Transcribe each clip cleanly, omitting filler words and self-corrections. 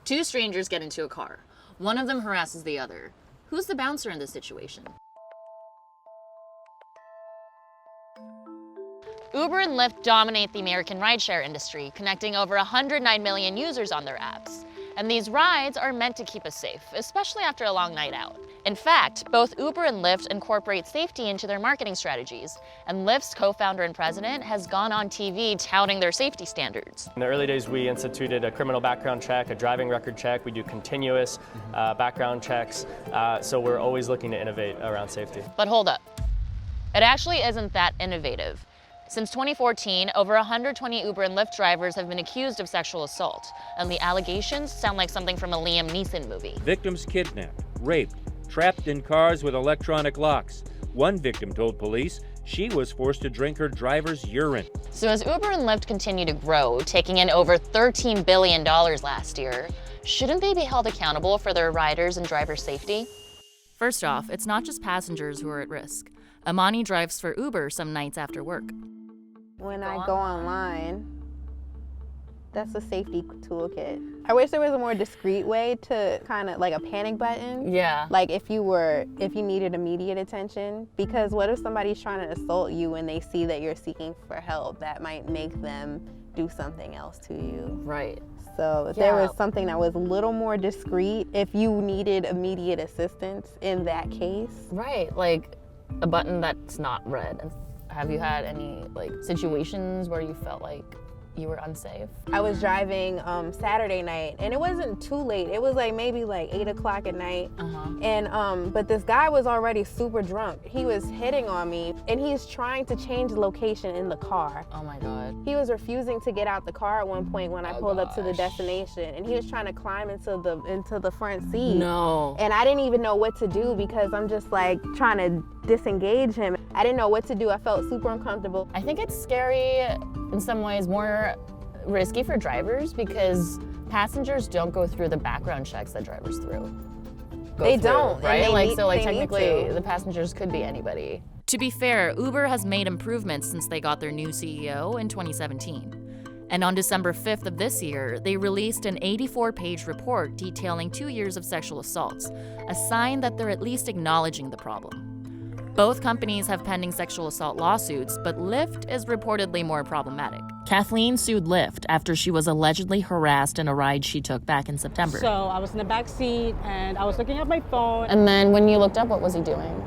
Two strangers get into a car. One of them harasses the other. Who's the bouncer in this situation? Uber and Lyft dominate the American rideshare industry, connecting over 109 million users on their apps. And these rides are meant to keep us safe, especially after a long night out. In fact, both Uber and Lyft incorporate safety into their marketing strategies, and Lyft's co-founder and president has gone on TV touting their safety standards. In the early days, we instituted a criminal background check, a driving record check. We do continuous background checks, so we're always looking to innovate around safety. But hold up, it actually isn't that innovative. Since 2014, over 120 Uber and Lyft drivers have been accused of sexual assault, and the allegations sound like something from a Liam Neeson movie. Victims kidnapped, raped, trapped in cars with electronic locks. One victim told police she was forced to drink her driver's urine. So as Uber and Lyft continue to grow, taking in over $13 billion last year, shouldn't they be held accountable for their riders' and drivers' safety? First off, it's not just passengers who are at risk. Amani drives for Uber some nights after work. When I go online, that's a safety toolkit. I wish there was a more discreet way to kind of like a panic button. Yeah. Like if you needed immediate attention, because what if somebody's trying to assault you and they see that you're seeking for help? That might make them do something else to you. Right. So if there was something that was a little more discreet, if you needed immediate assistance in that case. Right, like a button that's not red. Have you had any situations where you felt like you were unsafe? I was driving Saturday night, and it wasn't too late. It was maybe 8 o'clock at night. And but this guy was already super drunk. He was hitting on me, and he's trying to change the location in the car. Oh my God. He was refusing to get out the car at one point when I pulled up to the destination, and he was trying to climb into the front seat. No. And I didn't even know what to do because I'm just trying to disengage him. I didn't know what to do. I felt super uncomfortable. I think it's scary in some ways, more risky for drivers because passengers don't go through the background checks that drivers They don't, right? and Technically the passengers could be anybody. To be fair, Uber has made improvements since they got their new CEO in 2017. And on December 5th of this year, they released an 84-page report detailing 2 years of sexual assaults, a sign that they're at least acknowledging the problem. Both companies have pending sexual assault lawsuits, but Lyft is reportedly more problematic. Kathleen sued Lyft after she was allegedly harassed in a ride she took back in September. So I was in the back seat and I was looking at my phone. And then when you looked up, what was he doing?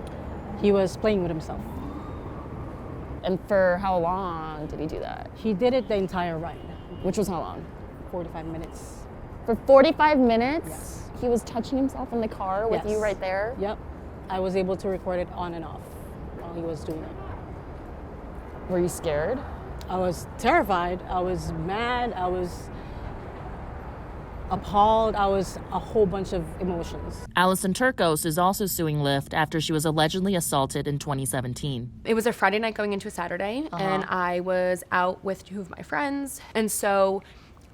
He was playing with himself. And for how long did he do that? He did it the entire ride. Which was how long? 45 minutes. For 45 minutes? Yes. He was touching himself in the car with you right there? Yep. I was able to record it on and off while he was doing it. Were you scared? I was terrified. I was mad. I was appalled. I was a whole bunch of emotions. Allison Turcos is also suing Lyft after she was allegedly assaulted in 2017. It was a Friday night going into a Saturday, and I was out with 2 of my friends. And so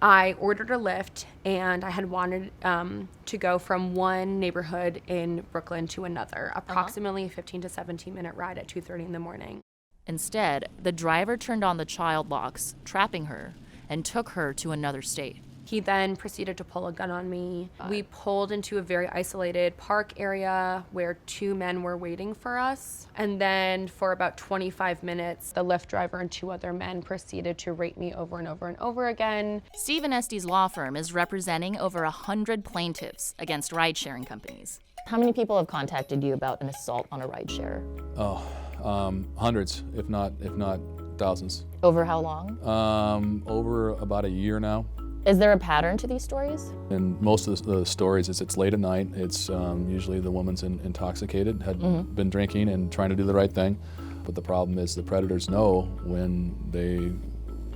I ordered a Lyft, and I had wanted to go from one neighborhood in Brooklyn to another, approximately a 15 to 17-minute ride at 2:30 in the morning. Instead, the driver turned on the child locks, trapping her, and took her to another state. He then proceeded to pull a gun on me. We pulled into a very isolated park area where 2 men were waiting for us. And then for about 25 minutes, the Lyft driver and 2 other men proceeded to rape me over and over and over again. Steve and Este's law firm is representing over 100 plaintiffs against ride-sharing companies. How many people have contacted you about an assault on a rideshare? Hundreds, if not thousands. Over how long? Over about a year now. Is there a pattern to these stories? In most of the stories, it's late at night. It's usually the woman's intoxicated, had been drinking and trying to do the right thing. But the problem is the predators know when they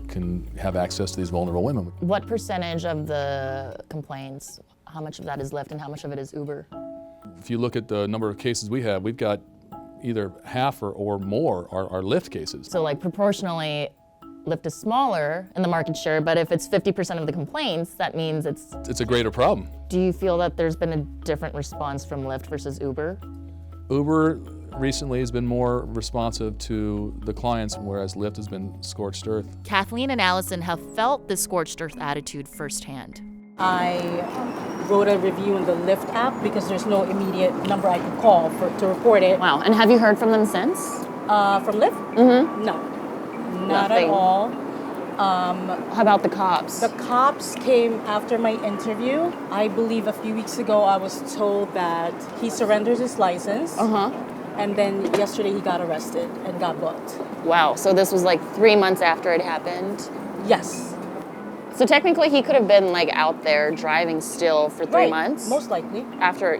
can have access to these vulnerable women. What percentage of the complaints, how much of that is Lyft and how much of it is Uber? If you look at the number of cases we have, we've got either half or more are Lyft cases. So proportionally, Lyft is smaller in the market share, but if it's 50% of the complaints, that means it's a greater problem. Do you feel that there's been a different response from Lyft versus Uber? Uber recently has been more responsive to the clients, whereas Lyft has been scorched earth. Kathleen and Allison have felt the scorched earth attitude firsthand. I wrote a review in the Lyft app because there's no immediate number I could call to report it. Wow. And have you heard from them since? From Lyft? Mm-hmm. No, not Nothing. at all. How about the cops? The cops came after my interview. I believe a few weeks ago I was told that he surrenders his license. And then yesterday he got arrested and got booked. Wow. So this was like 3 months after it happened? Yes. So technically he could have been like out there driving still for 3 months? Most likely. After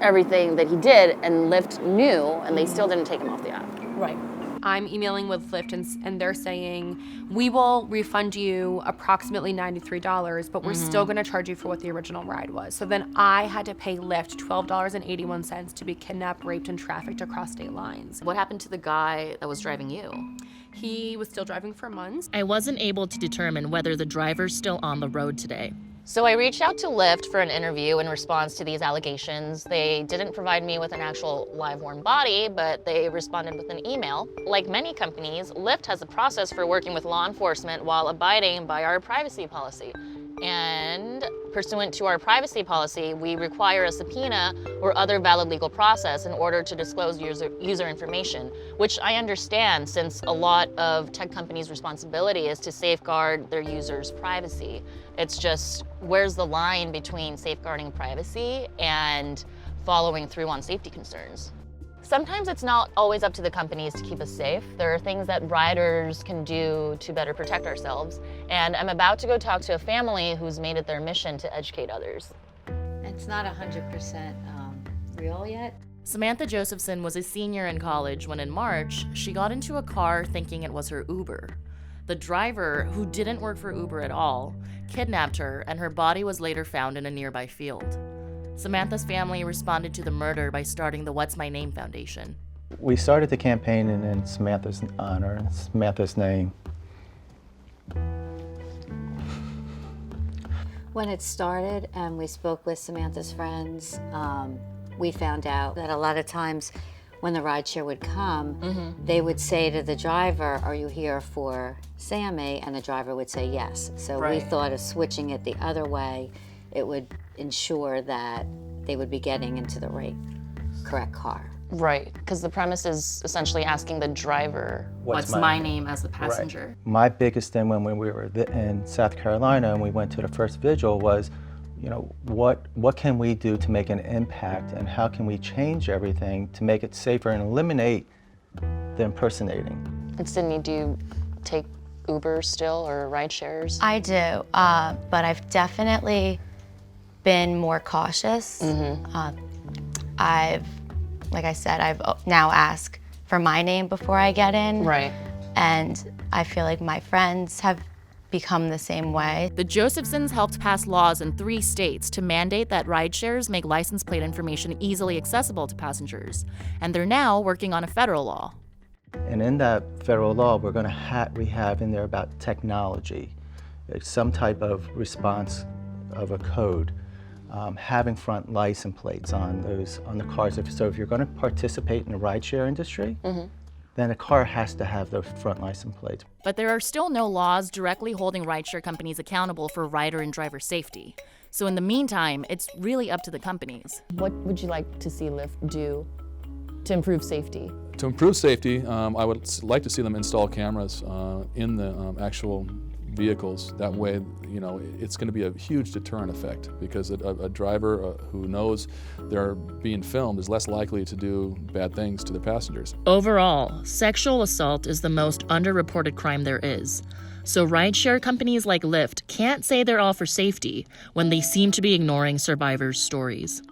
everything that he did, and Lyft knew, and they still didn't take him off the app. Right. I'm emailing with Lyft and they're saying, we will refund you approximately $93, but we're still gonna charge you for what the original ride was. So then I had to pay Lyft $12.81 to be kidnapped, raped, and trafficked across state lines. What happened to the guy that was driving you? He was still driving for months. I wasn't able to determine whether the driver's still on the road today. So I reached out to Lyft for an interview in response to these allegations. They didn't provide me with an actual live warm body, but they responded with an email. Like many companies, Lyft has a process for working with law enforcement while abiding by our privacy policy. And pursuant to our privacy policy, we require a subpoena or other valid legal process in order to disclose user information, which I understand since a lot of tech companies' responsibility is to safeguard their users' privacy. It's just, where's the line between safeguarding privacy and following through on safety concerns? Sometimes it's not always up to the companies to keep us safe. There are things that riders can do to better protect ourselves. And I'm about to go talk to a family who's made it their mission to educate others. It's not 100% real yet. Samantha Josephson was a senior in college when in March, she got into a car thinking it was her Uber. The driver, who didn't work for Uber at all, kidnapped her, and her body was later found in a nearby field. Samantha's family responded to the murder by starting the What's My Name Foundation. We started the campaign in Samantha's honor, in Samantha's name. When it started and we spoke with Samantha's friends, we found out that a lot of times when the rideshare would come, they would say to the driver, "Are you here for Sammy?" And the driver would say yes. So we thought of switching it the other way. It would ensure that they would be getting into the correct car. Right, because the premise is essentially asking the driver, what's my name as the passenger? Right. My biggest thing when we were in South Carolina and we went to the first vigil was, you know, what can we do to make an impact, and how can we change everything to make it safer and eliminate the impersonating? And Sydney, do you take Uber still or ride shares? I do, but I've definitely been more cautious. I've now asked for my name before I get in. Right. And I feel like my friends have become the same way. The Josephsons helped pass laws in 3 states to mandate that rideshares make license plate information easily accessible to passengers. And they're now working on a federal law. And in that federal law, we have in there about technology, some type of response of a code. Having front license plates on the cars. So if you're going to participate in the rideshare industry, then a car has to have those front license plates. But there are still no laws directly holding rideshare companies accountable for rider and driver safety. So in the meantime, it's really up to the companies. What would you like to see Lyft do to improve safety? To improve safety, I would like to see them install cameras in the actual vehicles. That way, you know, it's going to be a huge deterrent effect, because a driver who knows they're being filmed is less likely to do bad things to their passengers. Overall, sexual assault is the most underreported crime there is. So rideshare companies like Lyft can't say they're all for safety when they seem to be ignoring survivors' stories.